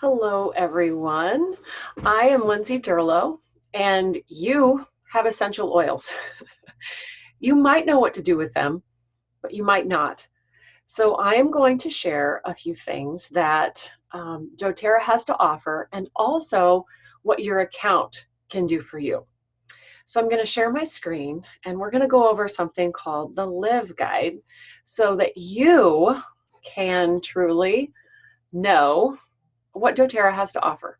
Hello, everyone. I am Lindsay Durlow, and you have essential oils. You might know what to do with them, but you might not. So I am going to share a few things that doTERRA has to offer and also what your account can do for you. So I'm going to share my screen, and we're going to go over something called the Live Guide so that you can truly know what doTERRA has to offer.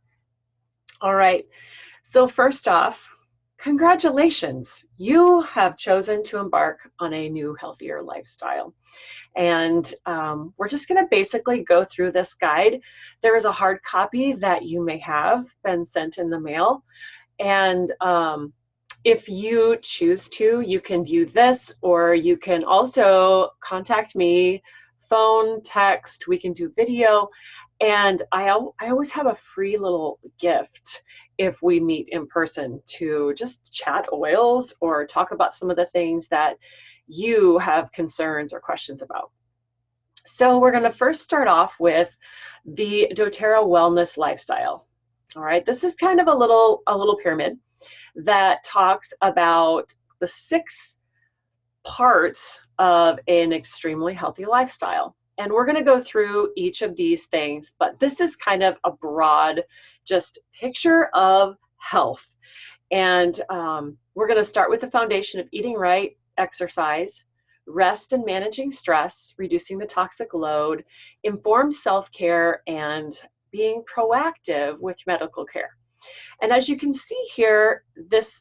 All right, so first off, congratulations. You have chosen to embark on a new, healthier lifestyle. And we're just going to basically go through this guide. There is a hard copy that you may have been sent in the mail. And if you choose to, you can view this, or you can also contact me, phone, text, we can do video. And I always have a free little gift if we meet in person to just chat oils or talk about some of the things that you have concerns or questions about. So we're going to first start off with the doTERRA Wellness Lifestyle. All right, this is kind of a little pyramid that talks about the 6 parts of an extremely healthy lifestyle. And we're going to go through each of these things, but this is kind of a broad just picture of health. And we're going to start with the foundation of eating right, exercise, rest and managing stress, reducing the toxic load, informed self-care, and being proactive with medical care. And as you can see here,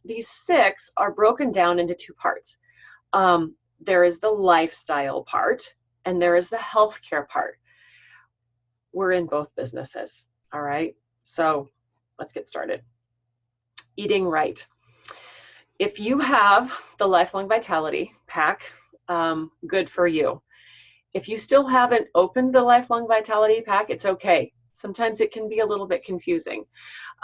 these 6 are broken down into 2 parts. There is the lifestyle part, and there is the healthcare part. We're in both businesses, all right? So let's get started. Eating right. If you have the Lifelong Vitality Pack, good for you. If you still haven't opened the Lifelong Vitality Pack, it's okay. Sometimes it can be a little bit confusing.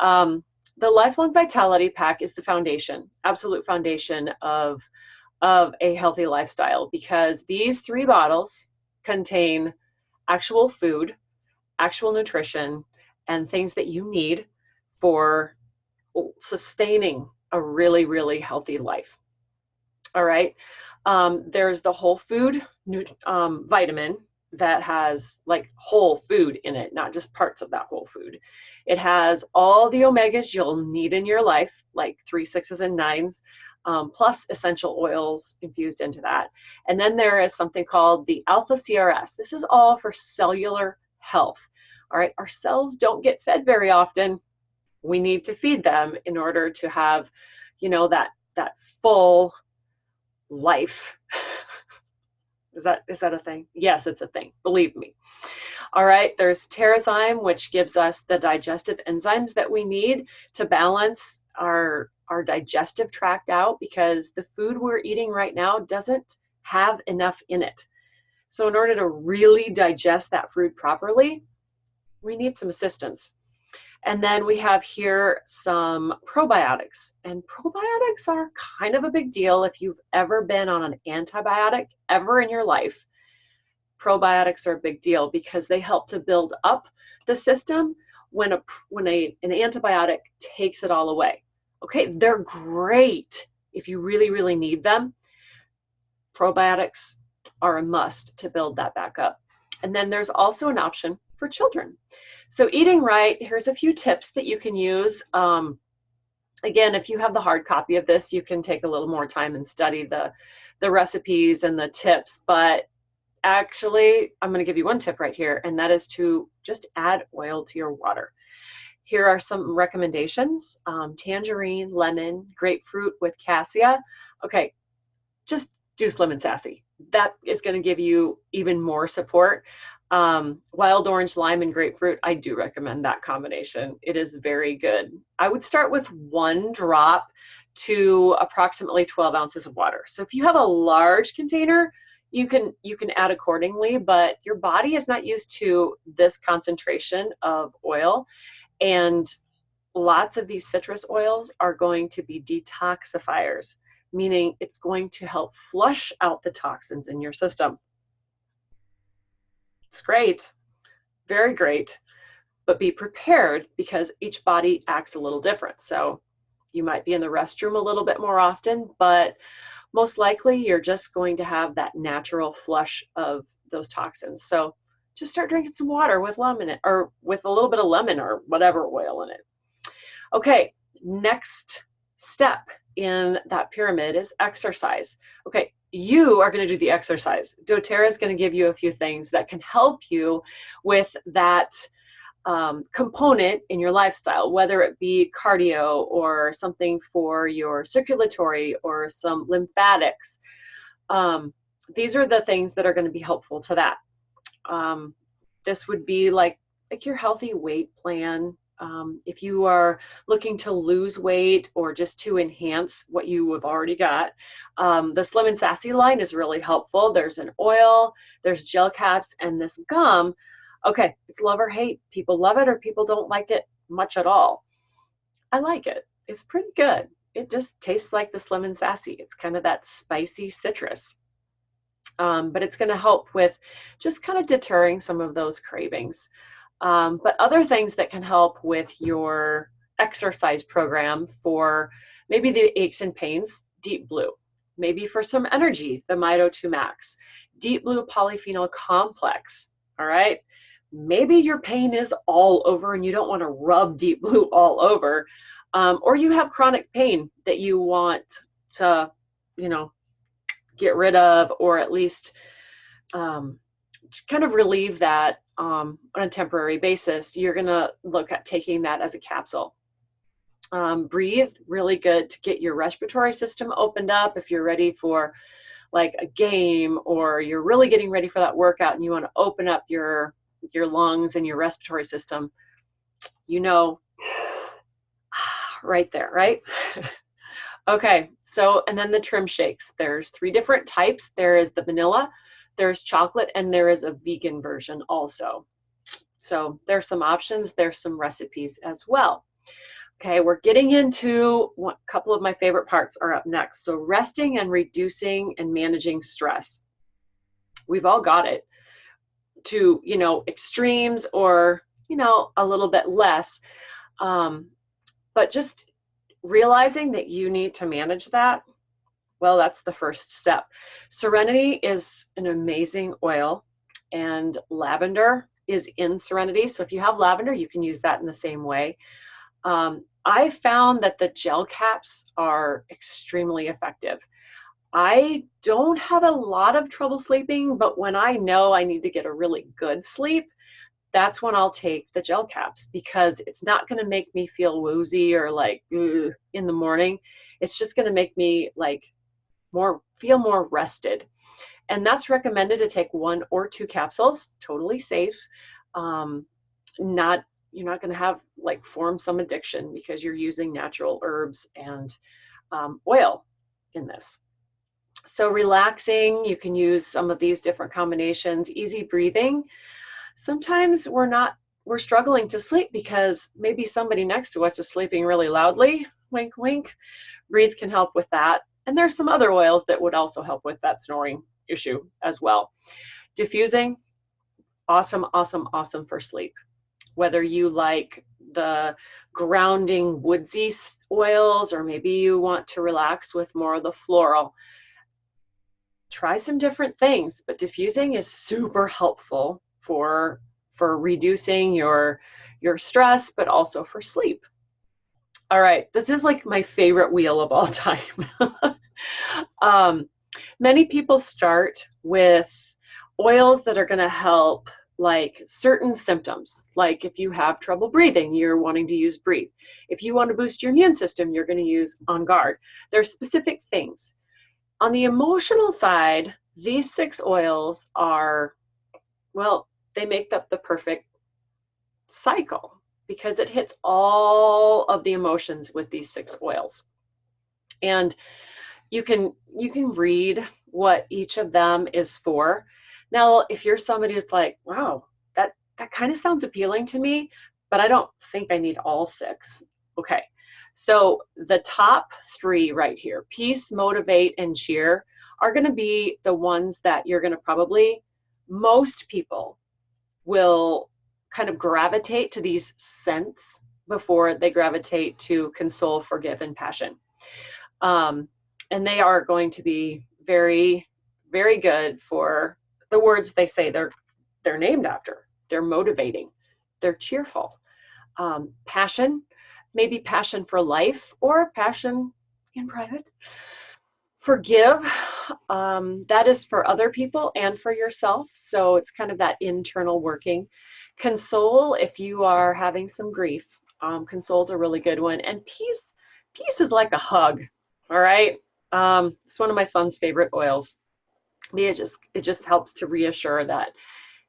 The Lifelong Vitality Pack is the foundation, absolute foundation of a healthy lifestyle, because these 3 bottles contain actual food, actual nutrition, and things that you need for sustaining a really, really healthy life. All right. There's the whole food vitamin that has like whole food in it, not just parts of that whole food. It has all the omegas you'll need in your life, like 3, 6s, and 9s. Plus essential oils infused into that. And then there is something called the alpha CRS. This is all for cellular health. All right, our cells don't get fed very often. We need to feed them in order to have, you know, that full life. Is that a thing? Yes, it's a thing, believe me. All right, there's Terrazyme, which gives us the digestive enzymes that we need to balance our digestive tract out, because the food we're eating right now doesn't have enough in it. So in order to really digest that food properly, we need some assistance. And then we have here some probiotics. And probiotics are kind of a big deal if you've ever been on an antibiotic ever in your life. Probiotics are a big deal because they help to build up the system when an antibiotic takes it all away. Okay, they're great if you really, really need them. Probiotics are a must to build that back up. And then there's also an option for children. So eating right, here's a few tips that you can use. Again, if you have the hard copy of this, you can take a little more time and study the recipes and the tips. But actually, I'm going to give you one tip right here, and that is to just add oil to your water. Here are some recommendations: tangerine, lemon, grapefruit with cassia. Okay, just do Slim and Sassy. That is going to give you even more support. Wild orange, lime, and grapefruit, I do recommend that combination. It is very good. I would start with 1 drop to approximately 12 ounces of water. So if you have a large container, you can add accordingly, but your body is not used to this concentration of oil. And lots of these citrus oils are going to be detoxifiers, meaning it's going to help flush out the toxins in your system. It's great, very great. but be prepared because each body acts a little different. So you might be in the restroom a little bit more often, but most likely you're just going to have that natural flush of those toxins. So just start drinking some water with lemon or with a little bit of lemon or whatever oil in it. Okay, next step in that pyramid is exercise. Okay, you are going to do the exercise. doTERRA is going to give you a few things that can help you with that component in your lifestyle, whether it be cardio or something for your circulatory or some lymphatics. These are the things that are going to be helpful to that. This would be like your healthy weight plan. If you are looking to lose weight or just to enhance what you have already got, the Slim and Sassy line is really helpful. There's an oil, there's gel caps, and this gum. Okay, it's love or hate. People love it or people don't like it much at all. I like it. It's pretty good. It just tastes like the Slim and Sassy. It's kind of that spicy citrus. But it's going to help with just kind of deterring some of those cravings. But other things that can help with your exercise program for maybe the aches and pains, Deep Blue. Maybe for some energy, the Mito2 Max. Deep Blue Polyphenol Complex, all right? Maybe your pain is all over and you don't want to rub Deep Blue all over, or you have chronic pain that you want to, get rid of, or at least kind of relieve that on a temporary basis. You're going to look at taking that as a capsule. Breathe, really good to get your respiratory system opened up if you're ready for like a game, or you're really getting ready for that workout and you want to open up your lungs and your respiratory system, right there, right? Okay, so, and then the trim shakes. There's 3 different types. There is the vanilla, there's chocolate, and there is a vegan version also. So there's some options, there's some recipes as well. Okay, we're getting into a couple of my favorite parts are up next. So resting and reducing and managing stress. We've all got it to, extremes or, a little bit less. But just realizing that you need to manage that, well, that's the first step. Serenity is an amazing oil, and lavender is in Serenity. So if you have lavender, you can use that in the same way. I found that the gel caps are extremely effective. I don't have a lot of trouble sleeping, but when I know I need to get a really good sleep, that's when I'll take the gel caps, because it's not going to make me feel woozy or like in the morning. It's just going to make me like feel more rested. And that's recommended to take 1 or 2 capsules, totally safe. You're not going to have form some addiction because you're using natural herbs and oil in this. So relaxing, you can use some of these different combinations. Easy breathing. Sometimes we're struggling to sleep because maybe somebody next to us is sleeping really loudly. Wink, wink. Breathe can help with that. And there's some other oils that would also help with that snoring issue as well. Diffusing, awesome, awesome, awesome for sleep. Whether you like the grounding woodsy oils, or maybe you want to relax with more of the floral, try some different things, but diffusing is super helpful for reducing your stress, but also for sleep. All right, this is like my favorite wheel of all time. Many people start with oils that are going to help like certain symptoms. Like if you have trouble breathing, you're wanting to use Breathe. If you want to boost your immune system, you're going to use On Guard. There's specific things. On the emotional side, these 6 oils are, well, they make up the perfect cycle because it hits all of the emotions with these 6 oils. And you can read what each of them is for. Now, if you're somebody who's like, wow, that kind of sounds appealing to me, but I don't think I need all 6. Okay, so the top 3 right here, Peace, Motivate, and Cheer, are going to be the ones that you're going to probably, most people will kind of gravitate to these scents before they gravitate to console, forgive, and passion. And they are going to be very, very good for the words they say they're named after. They're motivating, they're cheerful. Passion, maybe passion for life or passion in private. Forgive, that is for other people and for yourself. So it's kind of that internal working. Console, if you are having some grief, console's a really good one. And peace is like a hug. All right. It's one of my son's favorite oils. It just helps to reassure that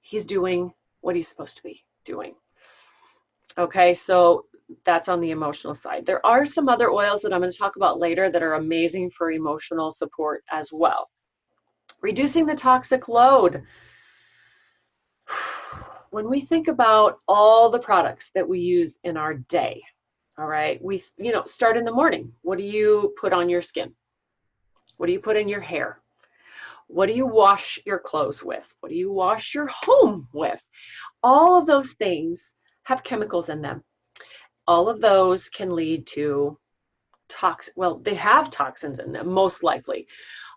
he's doing what he's supposed to be doing. Okay, so that's on the emotional side. There are some other oils that I'm going to talk about later that are amazing for emotional support as well. Reducing the toxic load. When we think about all the products that we use in our day, all right, we start in the morning. What do you put on your skin? What do you put in your hair? What do you wash your clothes with? What do you wash your home with? All of those things have chemicals in them. All of those can lead to they have toxins in them, most likely.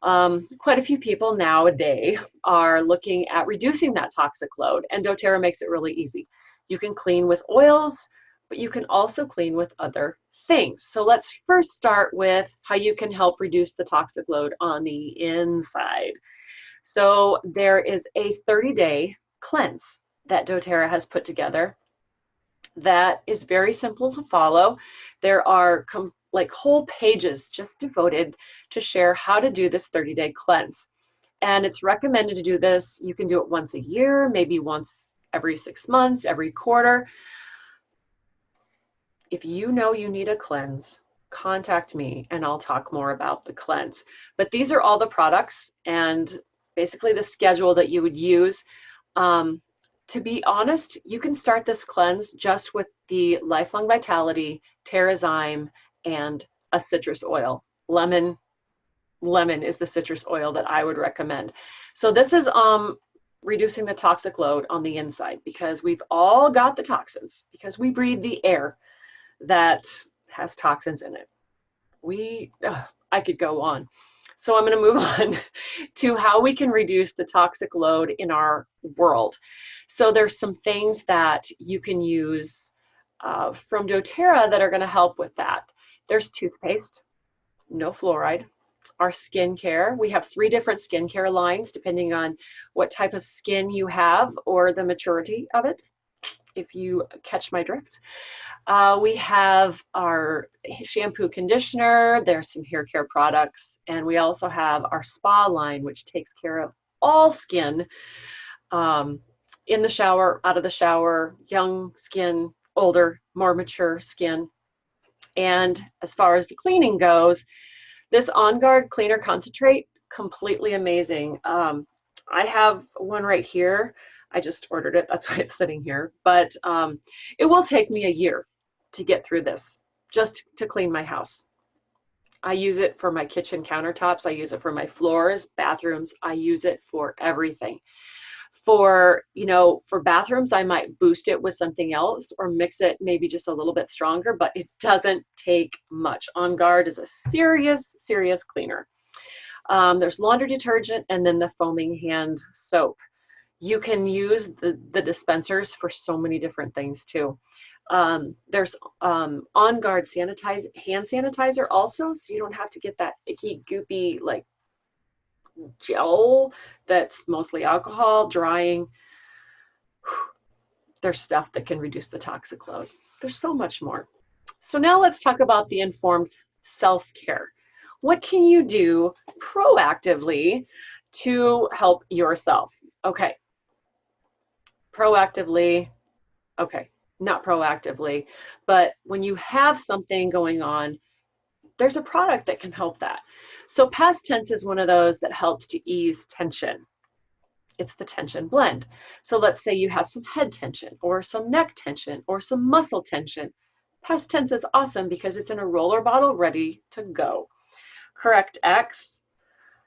Quite a few people nowadays are looking at reducing that toxic load, and doTERRA makes it really easy. You can clean with oils, but you can also clean with other things. So let's first start with how you can help reduce the toxic load on the inside. So there is a 30-day cleanse that doTERRA has put together that is very simple to follow. There are whole pages just devoted to share how to do this 30-day cleanse. And it's recommended to do this. You can do it once a year, maybe once every 6 months, every quarter. If you know you need a cleanse, contact me and I'll talk more about the cleanse. But these are all the products and basically the schedule that you would use. To be honest, you can start this cleanse just with the Lifelong Vitality, TerraZyme, and a citrus oil. Lemon is the citrus oil that I would recommend. So this is reducing the toxic load on the inside, because we've all got the toxins, because we breathe the air that has toxins in it. I could go on. So I'm going to move on to how we can reduce the toxic load in our world. So there's some things that you can use from doTERRA that are going to help with that. There's toothpaste, no fluoride. Our skincare, we have 3 different skincare lines depending on what type of skin you have or the maturity of it, if you catch my drift. We have our shampoo, conditioner, there's some hair care products, and we also have our spa line, which takes care of all skin, in the shower, out of the shower, young skin, older, more mature skin. And as far as the cleaning goes, this On Guard Cleaner Concentrate, completely amazing. I have one right here. I just ordered it, that's why it's sitting here. But it will take me a year to get through this, just to clean my house. I use it for my kitchen countertops. I use it for my floors, bathrooms. I use it for everything. For bathrooms, I might boost it with something else or mix it maybe just a little bit stronger, but it doesn't take much. On Guard is a serious, serious cleaner. There's laundry detergent and then the foaming hand soap. You can use the dispensers for so many different things too. There's On Guard hand sanitizer also, so you don't have to get that icky, goopy, like gel that's mostly alcohol drying. There's stuff that can reduce the toxic load. There's so much more. So now let's talk about the informed self-care. What can you do proactively to help yourself? Okay. Proactively, okay, not proactively, but when you have something going on, there's a product that can help that. So past tense is one of those that helps to ease tension. It's the tension blend. So let's say you have some head tension or some neck tension or some muscle tension. Past tense is awesome because it's in a roller bottle ready to go. Correct X,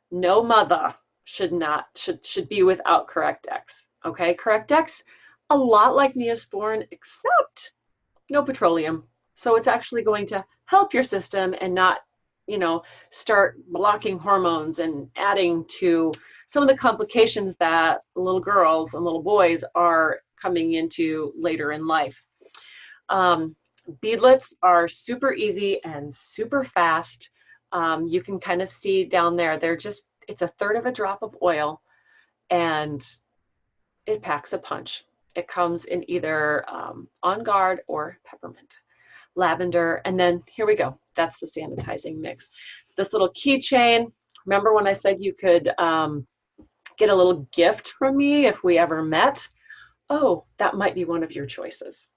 no mother should be without Correct X. Okay, Correct X, a lot like Neosporin, except no petroleum. So it's actually going to help your system and not, start blocking hormones and adding to some of the complications that little girls and little boys are coming into later in life. Um, Beadlets are super easy and super fast. You can kind of see down there, it's a third of a drop of oil and it packs a punch. It comes in either On Guard or peppermint, lavender, and then here we go. That's the sanitizing mix. This little keychain. Remember when I said you could get a little gift from me if we ever met? Oh, that might be one of your choices.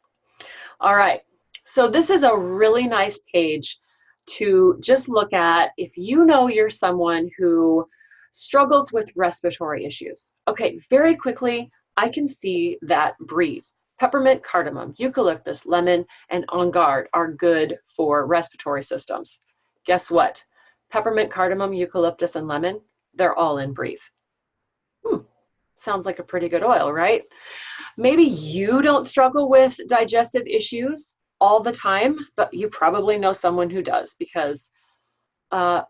All right. So this is a really nice page to just look at if you know you're someone who struggles with respiratory issues. Okay, very quickly, I can see that breathe. Peppermint, cardamom, eucalyptus, lemon, and On Guard are good for respiratory systems. Guess what? Peppermint, cardamom, eucalyptus, and lemon, they're all in breathe. Sounds like a pretty good oil, right? Maybe you don't struggle with digestive issues all the time, but you probably know someone who does, because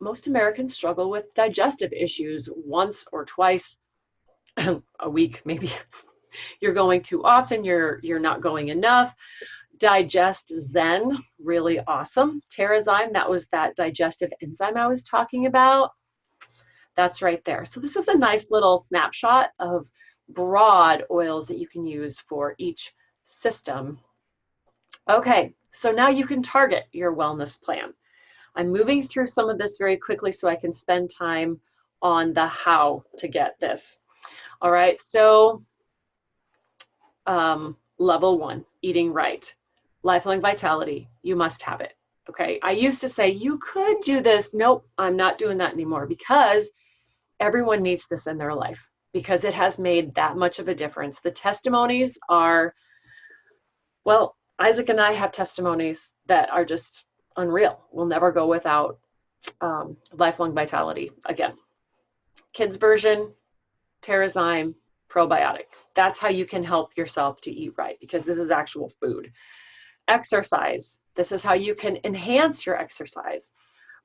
most Americans struggle with digestive issues once or twice a week. Maybe you're going too often, you're not going enough. Digest Zen, really awesome. Terrazyme, that was that digestive enzyme I was talking about. That's right there. So this is a nice little snapshot of broad oils that you can use for each system. Okay, so now you can target your wellness plan. I'm moving through some of this very quickly so I can spend time on the how to get this. All right, so level 1, eating right. Lifelong vitality, you must have it. Okay, I used to say you could do this. Nope, I'm not doing that anymore, because everyone needs this in their life, because it has made that much of a difference. The testimonies are, well, Isaac and I have testimonies that are just unreal. We'll never go without lifelong vitality again. Kids version, Terrazyme, probiotic. That's how you can help yourself to eat right, because this is actual food. Exercise. This is how you can enhance your exercise.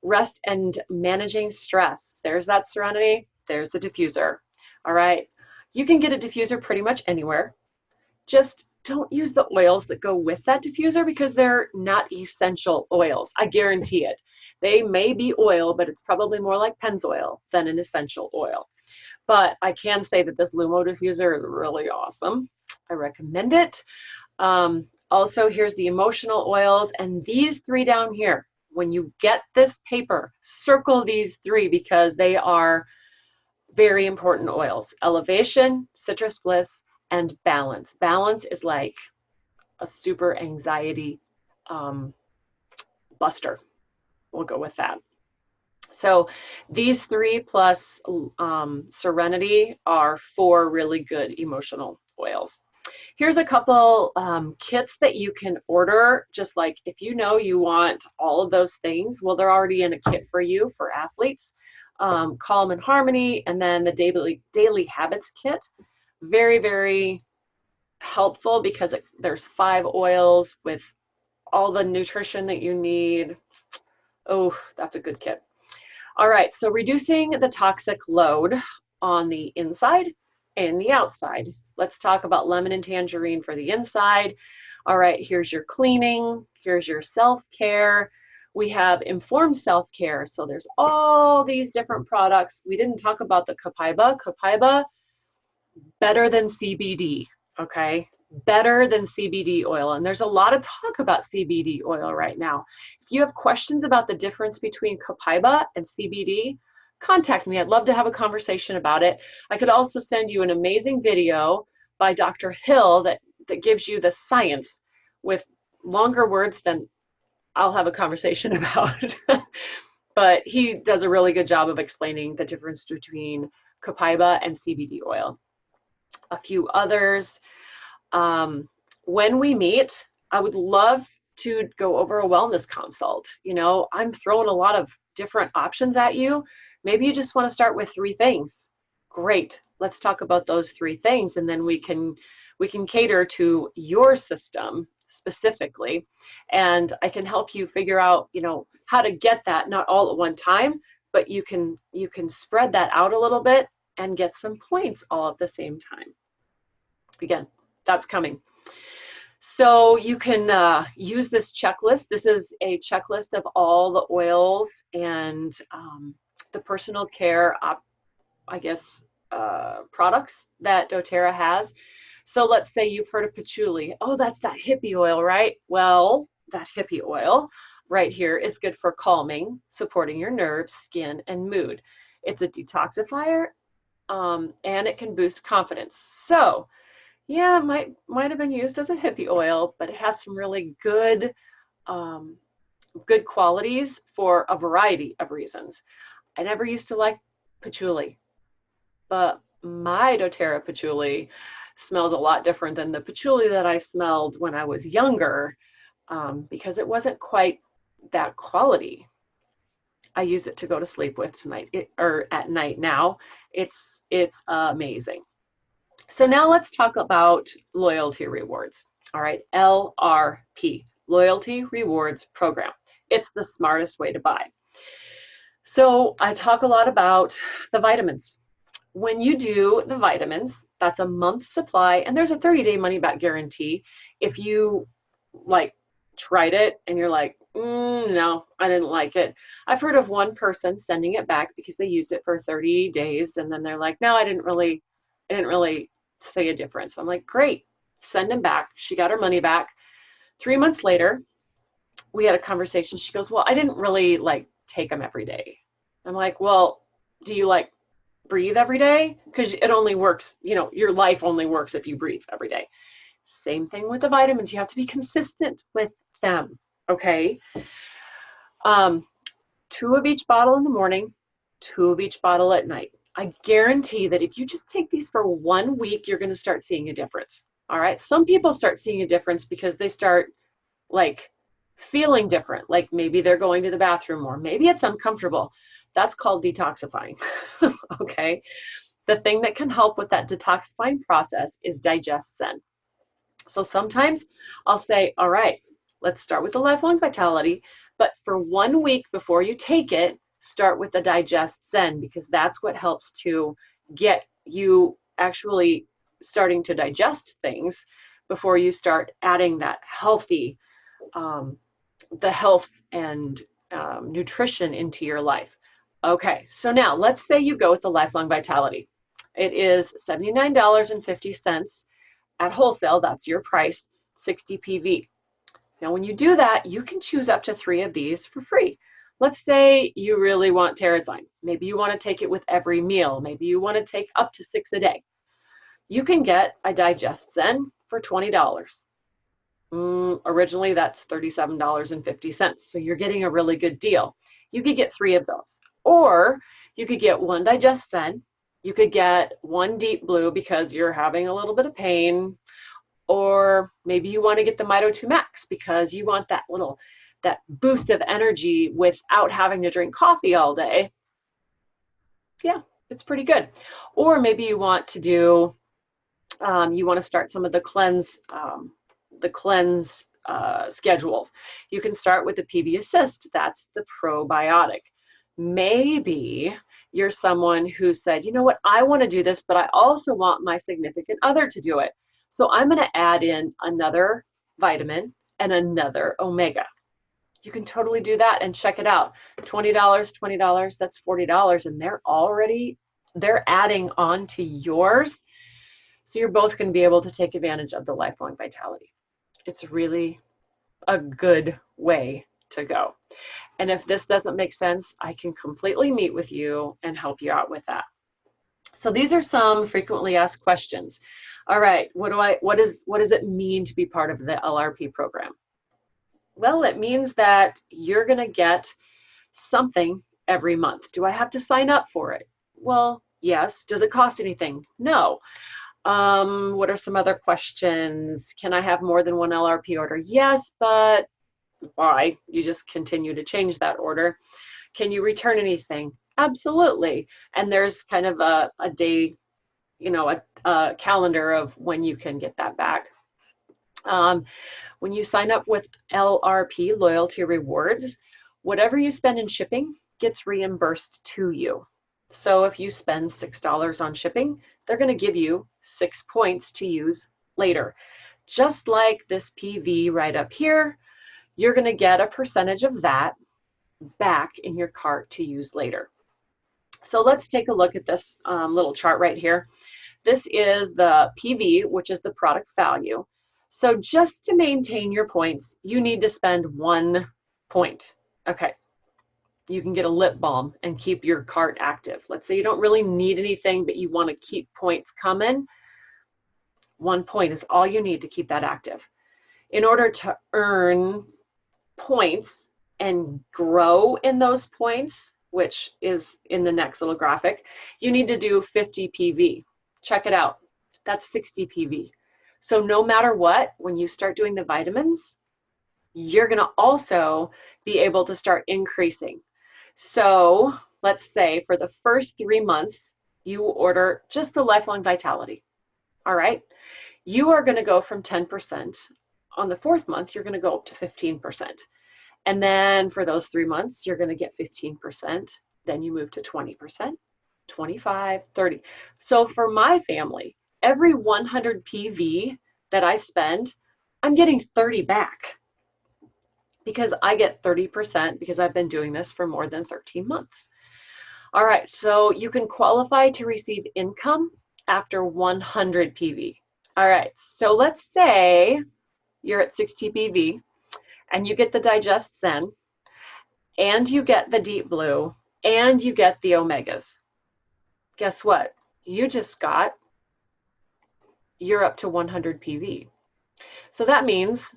Rest and managing stress. There's that Serenity. There's the diffuser. All right. You can get a diffuser pretty much anywhere. Just don't use the oils that go with that diffuser, because they're not essential oils. I guarantee it. They may be oil, but it's probably more like Pennzoil than an essential oil. But I can say that this Lumo diffuser is really awesome. I recommend it. Also, here's the emotional oils, and these 3 down here. When you get this paper, circle these 3, because they are very important oils. Elevation, Citrus Bliss, and Balance. Balance is like a super anxiety buster. We'll go with that. So these 3 plus Serenity are 4 really good emotional oils. Here's a couple kits that you can order, just like if you know you want all of those things, well, they're already in a kit for you for athletes. Calm and Harmony, and then the Daily Habits kit. Very, very helpful, because there's 5 oils with all the nutrition that you need. Oh, that's a good kit. All right, so reducing the toxic load on the inside and the outside. Let's talk about lemon and tangerine for the inside. All right, here's your cleaning, here's your self-care. We have informed self-care, so there's all these different products. We didn't talk about the copaiba. Copaiba, better than CBD, okay? Better than CBD oil, and there's a lot of talk about CBD oil right now. If you have questions about the difference between copaiba and CBD, contact me. I'd love to have a conversation about it. I could also send you an amazing video by Dr. Hill that gives you the science with longer words than I'll have a conversation about. But he does a really good job of explaining the difference between copaiba and CBD oil. A few others. When we meet, I would love to go over a wellness consult. You know, I'm throwing a lot of different options at you. Maybe you just want to start with 3 things. Great. Let's talk about those 3 things, and then we can We can cater to your system specifically, and I can help you figure out, you know, how to get that, not all at one time, but you can spread that out a little bit and get some points all at the same time. Again, that's coming. So you can use this checklist. This is a checklist of all the oils and the personal care, products that doTERRA has. So let's say you've heard of patchouli. Oh, that's that hippie oil, right? Well, that hippie oil right here is good for calming, supporting your nerves, skin, and mood. It's a detoxifier, and it can boost confidence. So yeah, it might have been used as a hippie oil, but it has some really good good qualities for a variety of reasons. I never used to like patchouli, but my doTERRA patchouli smells a lot different than the patchouli that I smelled when I was younger, because it wasn't quite that quality. I use it to go to sleep with tonight, or at night now. It's amazing. So now let's talk about loyalty rewards. All right, LRP, Loyalty Rewards Program. It's the smartest way to buy. So I talk a lot about the vitamins. When you do the vitamins, that's a month's supply, and there's a 30-day money-back guarantee. If you tried it and you're like, no, I didn't like it. I've heard of one person sending it back because they used it for 30 days, and then they're like, no, I didn't really see a difference. I'm like, great, send them back. She got her money back. 3 months later, we had a conversation. She goes, well, I didn't really take them every day. I'm like, well, do you breathe every day? Because it only works, your life only works if you breathe every day. Same thing with the vitamins. You have to be consistent with them, okay? 2 of each bottle in the morning, 2 of each bottle at night. I guarantee that if you just take these for 1 week, you're going to start seeing a difference. All right. Some people start seeing a difference because they start feeling different. Like maybe they're going to the bathroom more. Maybe it's uncomfortable. That's called detoxifying. Okay. The thing that can help with that detoxifying process is Digest Zen. So sometimes I'll say, all right, let's start with the Lifelong Vitality, but for 1 week before you take it, start with the Digest Zen, because that's what helps to get you actually starting to digest things before you start adding that healthy, the health and nutrition into your life. Okay, so now let's say you go with the Lifelong Vitality. It is $79.50 at wholesale. That's your price, 60 PV. Now, when you do that, you can choose up to 3 of these for free. Let's say you really want Terrazyme. Maybe you want to take it with every meal. Maybe you want to take up to 6 a day. You can get a Digest Zen for $20. Originally, that's $37.50. So you're getting a really good deal. You could get 3 of those. Or you could get 1 Digest Zen. You could get 1 Deep Blue because you're having a little bit of pain. Or maybe you want to get the Mito 2 Max because you want that boost of energy without having to drink coffee all day. Yeah, it's pretty good. Or maybe you want to do, you want to start some of the cleanse schedules. You can start with the PB Assist. That's the probiotic. Maybe you're someone who said, you know what, I want to do this, but I also want my significant other to do it. So I'm going to add in another vitamin and another omega. You can totally do that and check it out. $20, that's $40, and they're adding on to yours. So you're both going to be able to take advantage of the Lifelong Vitality. It's really a good way to go. And if this doesn't make sense, I can completely meet with you and help you out with that. So these are some frequently asked questions. All right, what does it mean to be part of the LRP program? Well, it means that you're going to get something every month. Do I have to sign up for it? Well, yes. Does it cost anything? No. What are some other questions? Can I have more than 1 LRP order? Yes, but why? You just continue to change that order. Can you return anything? Absolutely. And there's kind of a day, you know, a calendar of when you can get that back. When you sign up with LRP, Loyalty Rewards, whatever you spend in shipping gets reimbursed to you. So if you spend $6 on shipping, they're going to give you 6 points to use later. Just like this PV right up here, you're going to get a percentage of that back in your cart to use later. So let's take a look at this little chart right here. This is the PV, which is the product value. So just to maintain your points, you need to spend 1 point. Okay, you can get a lip balm and keep your cart active. Let's say you don't really need anything, but you want to keep points coming. 1 point is all you need to keep that active. In order to earn points and grow in those points, which is in the next little graphic, you need to do 50 PV. Check it out. That's 60 PV. So no matter what, when you start doing the vitamins, you're going to also be able to start increasing. So let's say for the first 3 months, you order just the Lifelong Vitality. All right. You are going to go from 10%. On the 4th month, you're going to go up to 15%. And then for those 3 months, you're going to get 15%. Then you move to 20%, 25, 30. So for my family, every 100 PV that I spend, I'm getting 30 back because I get 30% because I've been doing this for more than 13 months. All right, so you can qualify to receive income after 100 PV. All right, so let's say you're at 60 PV and you get the Digest Zen, and you get the Deep Blue, and you get the Omegas. Guess what? You're up to 100 PV. So that means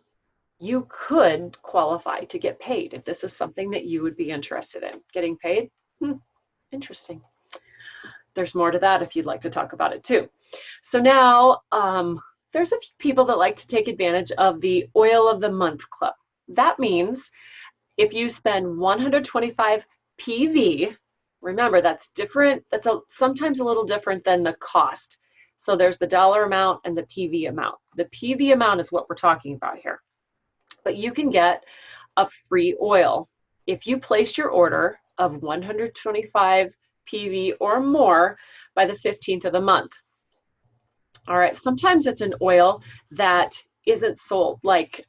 you could qualify to get paid if this is something that you would be interested in. Getting paid? Interesting. There's more to that if you'd like to talk about it too. So now there's a few people that like to take advantage of the Oil of the Month Club. That means if you spend 125 PV, remember that's different, that's sometimes a little different than the cost. So there's the dollar amount and the PV amount. The PV amount is what we're talking about here. But you can get a free oil if you place your order of 125 PV or more by the 15th of the month. All right, sometimes it's an oil that isn't sold. Like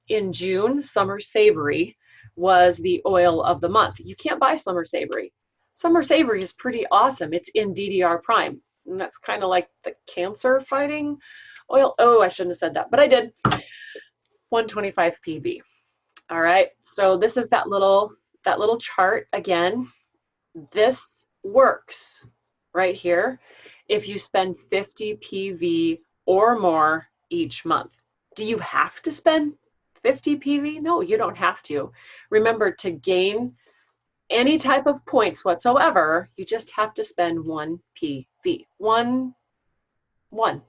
in June, Summer Savory was the oil of the month. You can't buy Summer Savory. Summer Savory is pretty awesome. It's in DDR Prime, and that's kind of like the cancer fighting oil. Oh, I shouldn't have said that, but I did. 125 PV. All right, so this is that little chart again. This works right here if you spend 50 PV or more each month. Do you have to spend 50 PV? No, you don't have to. Remember, to gain any type of points whatsoever, you just have to spend 1 PV. One,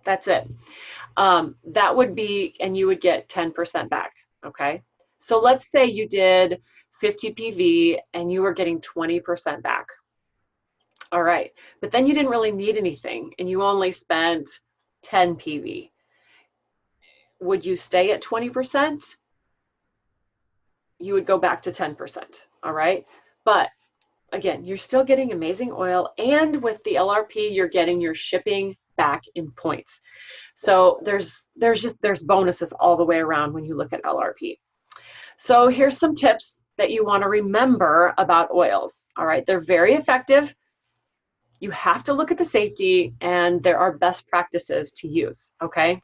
that's it. That would be, and you would get 10% back, okay? So let's say you did 50 PV and you were getting 20% back. All right, but then you didn't really need anything and you only spent 10 PV. Would you stay at 20%? You would go back to 10%, all right? But again, you're still getting amazing oil, and with the LRP, you're getting your shipping back in points. So there's bonuses all the way around when you look at LRP. So here's some tips that you want to remember about oils. All right, they're very effective. You have to look at the safety, and there are best practices to use, okay?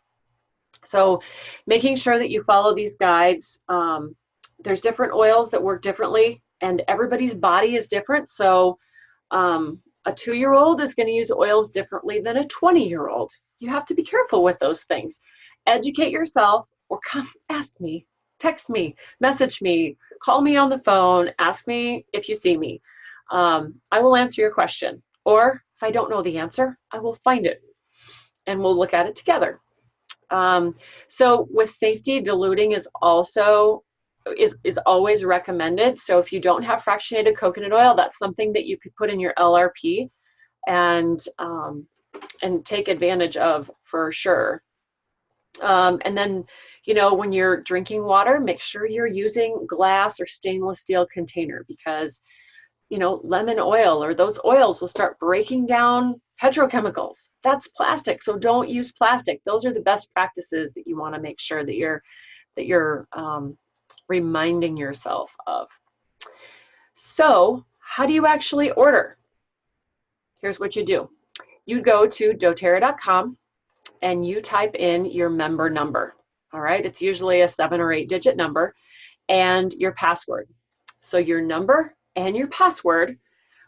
So making sure that you follow these guides. There's different oils that work differently, and everybody's body is different. So a 2-year-old is going to use oils differently than a 20-year-old. You have to be careful with those things. Educate yourself, or come ask me, text me, message me, call me on the phone, ask me if you see me. I will answer your question. Or if I don't know the answer, I will find it and we'll look at it together. So with safety, diluting is also is always recommended. So if you don't have fractionated coconut oil, that's something that you could put in your LRP, and and take advantage of for sure. And then, you know, when you're drinking water, make sure you're using glass or stainless steel container, because, you know, lemon oil or those oils will start breaking down petrochemicals. That's plastic, so don't use plastic. Those are the best practices that you want to make sure that you're reminding yourself of. So how do you actually order? Here's what you do. You go to doTERRA.com and you type in your member number. All right, it's usually a 7 or 8 digit number, and your password. So your number and your password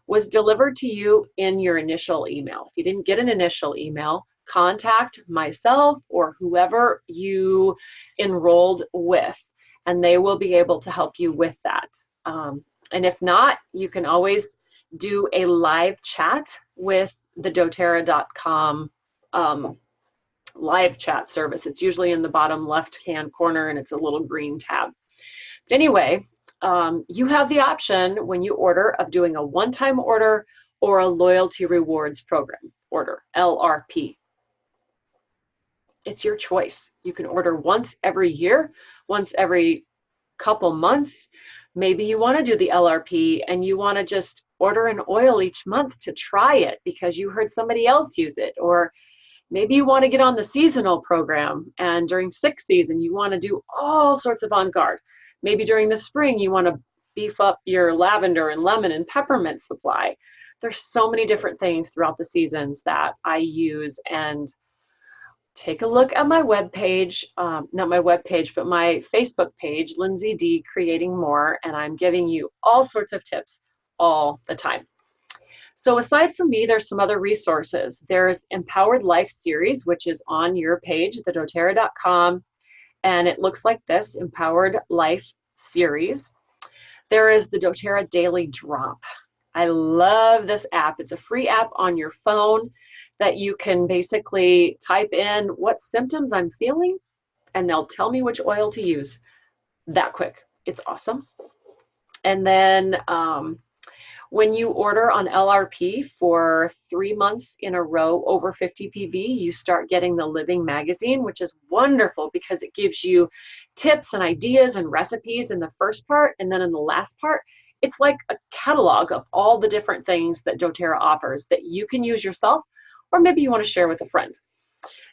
was delivered to you in your initial email. If you didn't get an initial email, contact myself or whoever you enrolled with, and they will be able to help you with that. And if not, you can always do a live chat with the doTERRA.com live chat service. It's usually in the bottom left-hand corner, and it's a little green tab. But anyway, you have the option when you order of doing a one-time order or a loyalty rewards program order, LRP. It's your choice. You can order once every year, once every couple months. Maybe you want to do the LRP and you want to just order an oil each month to try it because you heard somebody else use it. Or maybe you want to get on the seasonal program, and during 6 season you want to do all sorts of on guard. Maybe during the spring you want to beef up your lavender and lemon and peppermint supply. There's so many different things throughout the seasons that I use. And take a look at my webpage, not my webpage, but my Facebook page, Lindsay D Creating More, and I'm giving you all sorts of tips all the time. So aside from me, there's some other resources. There's Empowered Life series, which is on your page, the doTERRA.com, and it looks like this, Empowered Life series. There is the doTERRA Daily Drop. I love this app. It's a free app on your phone that you can basically type in what symptoms I'm feeling, and they'll tell me which oil to use that quick. It's awesome. And then when you order on LRP for 3 months in a row over 50 PV, you start getting the Living magazine, which is wonderful because it gives you tips and ideas and recipes in the first part, and then in the last part, it's like a catalog of all the different things that doTERRA offers that you can use yourself, or maybe you want to share with a friend.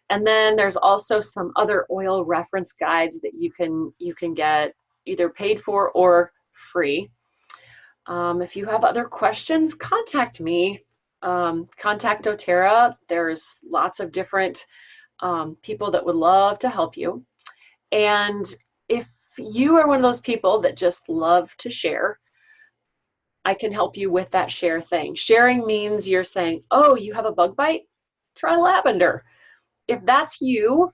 And then there's also some other oil reference guides that you can get either paid for or free. If you have other questions, contact me. Contact doTERRA. There's lots of different people that would love to help you. And if you are one of those people that just love to share, I can help you with that share thing. Sharing means you're saying, oh, you have a bug bite? Try lavender. If that's you,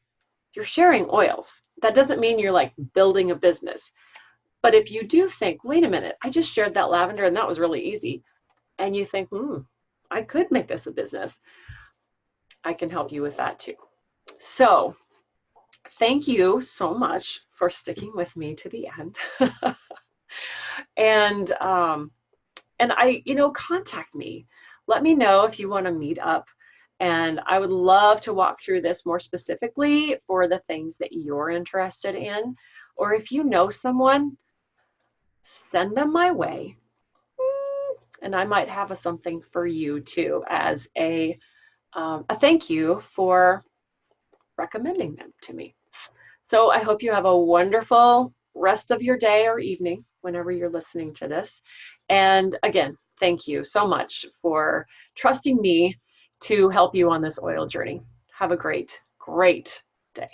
you're sharing oils. That doesn't mean you're like building a business. But if you do think, wait a minute, I just shared that lavender and that was really easy, and you think, I could make this a business, I can help you with that too. So thank you so much for sticking with me to the end. And contact me. Let me know if you want to meet up. And I would love to walk through this more specifically for the things that you're interested in. Or if you know someone, send them my way. And I might have something for you too as a thank you for recommending them to me. So I hope you have a wonderful rest of your day or evening whenever you're listening to this. And again, thank you so much for trusting me to help you on this oil journey. Have a great, great day.